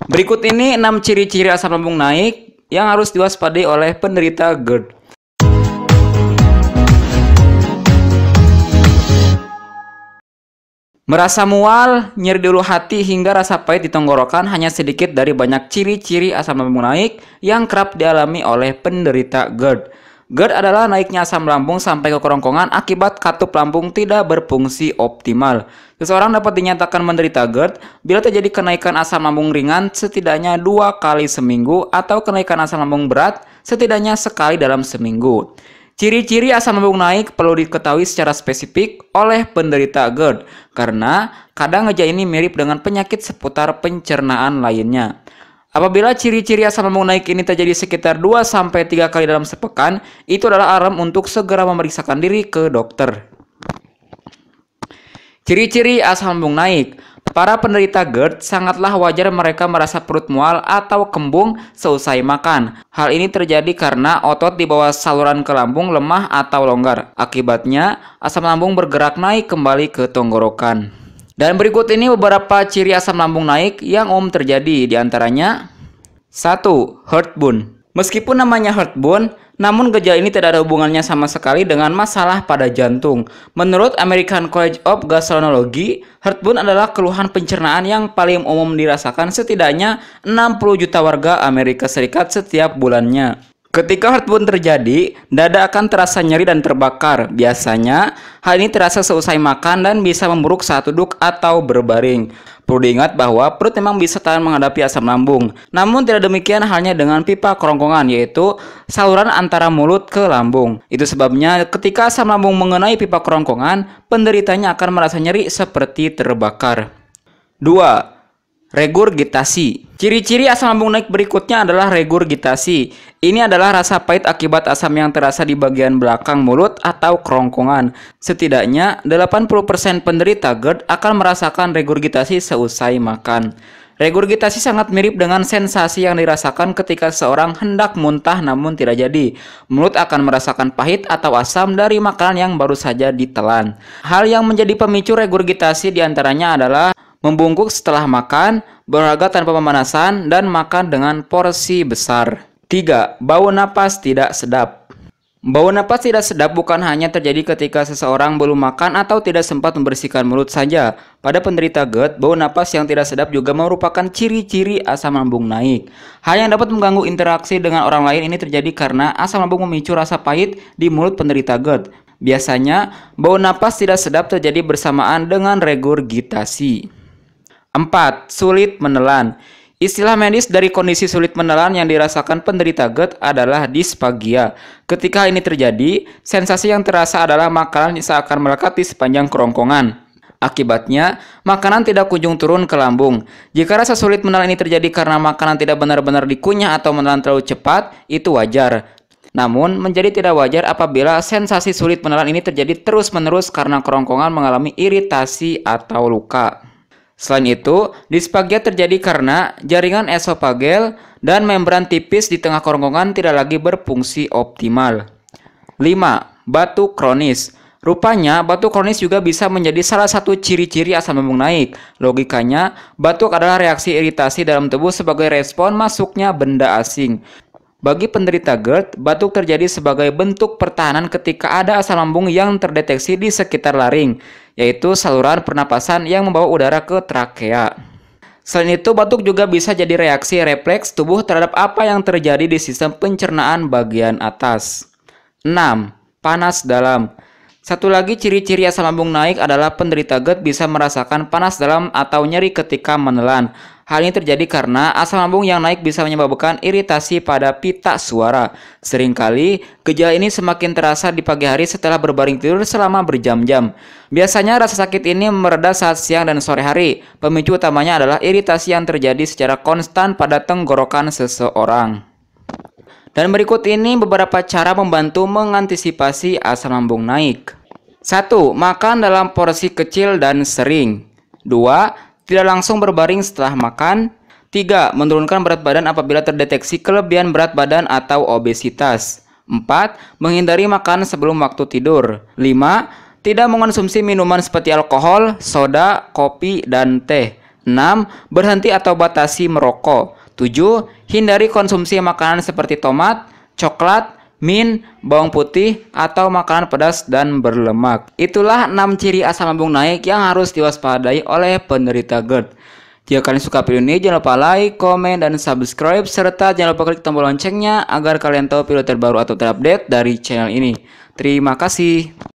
Berikut ini 6 ciri-ciri asam lambung naik yang harus diwaspadai oleh penderita GERD. Merasa mual, nyeri di ulu hati, hingga rasa pahit di tenggorokan hanya sedikit dari banyak ciri-ciri asam lambung naik yang kerap dialami oleh penderita GERD. GERD adalah naiknya asam lambung sampai ke kerongkongan akibat katup lambung tidak berfungsi optimal. Seseorang dapat dinyatakan menderita GERD bila terjadi kenaikan asam lambung ringan setidaknya 2 kali seminggu atau kenaikan asam lambung berat setidaknya sekali dalam seminggu. Ciri-ciri asam lambung naik perlu diketahui secara spesifik oleh penderita GERD karena kadang gejala ini mirip dengan penyakit seputar pencernaan lainnya. Apabila ciri-ciri asam lambung naik ini terjadi sekitar 2-3 kali dalam sepekan, itu adalah alarm untuk segera memeriksakan diri ke dokter. Ciri-ciri asam lambung naik. Para penderita GERD sangatlah wajar mereka merasa perut mual atau kembung seusai makan. Hal ini terjadi karena otot di bawah saluran ke lambung lemah atau longgar. Akibatnya, asam lambung bergerak naik kembali ke tenggorokan. Dan berikut ini beberapa ciri asam lambung naik yang umum terjadi. Di antaranya, 1. Heartburn. Meskipun namanya heartburn, namun gejala ini tidak ada hubungannya sama sekali dengan masalah pada jantung. Menurut American College of Gastroenterology, heartburn adalah keluhan pencernaan yang paling umum dirasakan setidaknya 60 juta warga Amerika Serikat setiap bulannya. Ketika heartburn terjadi, dada akan terasa nyeri dan terbakar. Biasanya, hal ini terasa seusai makan dan bisa memburuk saat duduk atau berbaring. Perlu diingat bahwa perut memang bisa tahan menghadapi asam lambung. Namun tidak demikian halnya dengan pipa kerongkongan, yaitu saluran antara mulut ke lambung. Itu sebabnya ketika asam lambung mengenai pipa kerongkongan, penderitanya akan merasa nyeri seperti terbakar. 2. Regurgitasi. Ciri-ciri asam lambung naik berikutnya adalah regurgitasi. Ini adalah rasa pahit akibat asam yang terasa di bagian belakang mulut atau kerongkongan. Setidaknya 80% penderita GERD akan merasakan regurgitasi seusai makan. Regurgitasi sangat mirip dengan sensasi yang dirasakan ketika seorang hendak muntah namun tidak jadi. Mulut akan merasakan pahit atau asam dari makanan yang baru saja ditelan. Hal yang menjadi pemicu regurgitasi diantaranya adalah membungkuk setelah makan, berolahraga tanpa pemanasan, dan makan dengan porsi besar. 3. Bau napas tidak sedap. Bau napas tidak sedap bukan hanya terjadi ketika seseorang belum makan atau tidak sempat membersihkan mulut saja. Pada penderita GERD, bau napas yang tidak sedap juga merupakan ciri-ciri asam lambung naik. Hal yang dapat mengganggu interaksi dengan orang lain ini terjadi karena asam lambung memicu rasa pahit di mulut penderita GERD. Biasanya, bau napas tidak sedap terjadi bersamaan dengan regurgitasi. 4. Sulit menelan. Istilah medis dari kondisi sulit menelan yang dirasakan penderita GERD adalah disfagia. Ketika ini terjadi, sensasi yang terasa adalah makanan seakan melekat di sepanjang kerongkongan. Akibatnya, makanan tidak kunjung turun ke lambung. Jika rasa sulit menelan ini terjadi karena makanan tidak benar-benar dikunyah atau menelan terlalu cepat, itu wajar. Namun, menjadi tidak wajar apabila sensasi sulit menelan ini terjadi terus-menerus karena kerongkongan mengalami iritasi atau luka. Selain itu, disfagia terjadi karena jaringan esofagel dan membran tipis di tengah kerongkongan tidak lagi berfungsi optimal. 5. Batuk kronis. Rupanya, batuk kronis juga bisa menjadi salah satu ciri-ciri asam lambung naik. Logikanya, batuk adalah reaksi iritasi dalam tubuh sebagai respon masuknya benda asing. Bagi penderita GERD, batuk terjadi sebagai bentuk pertahanan ketika ada asam lambung yang terdeteksi di sekitar laring, yaitu saluran pernapasan yang membawa udara ke trakea. Selain itu, batuk juga bisa jadi reaksi refleks tubuh terhadap apa yang terjadi di sistem pencernaan bagian atas. 6. Panas dalam. Satu lagi ciri-ciri asam lambung naik adalah penderita GERD bisa merasakan panas dalam atau nyeri ketika menelan. Hal ini terjadi karena asam lambung yang naik bisa menyebabkan iritasi pada pita suara. Seringkali, gejala ini semakin terasa di pagi hari setelah berbaring tidur selama berjam-jam. Biasanya rasa sakit ini mereda saat siang dan sore hari. Pemicu utamanya adalah iritasi yang terjadi secara konstan pada tenggorokan seseorang. Dan berikut ini beberapa cara membantu mengantisipasi asam lambung naik. 1. Makan dalam porsi kecil dan sering. 2. Tidak langsung berbaring setelah makan. 3. Menurunkan berat badan apabila terdeteksi kelebihan berat badan atau obesitas. 4. Menghindari makan sebelum waktu tidur. 5. Tidak mengonsumsi minuman seperti alkohol, soda, kopi, dan teh. 6. Berhenti atau batasi merokok. 7. Hindari konsumsi makanan seperti tomat, coklat, mint, bawang putih, atau makanan pedas dan berlemak. Itulah 6 ciri asam lambung naik yang harus diwaspadai oleh penderita GERD. Jika kalian suka video ini, jangan lupa like, komen, dan subscribe, serta jangan lupa klik tombol loncengnya agar kalian tahu video terbaru atau terupdate dari channel ini. Terima kasih.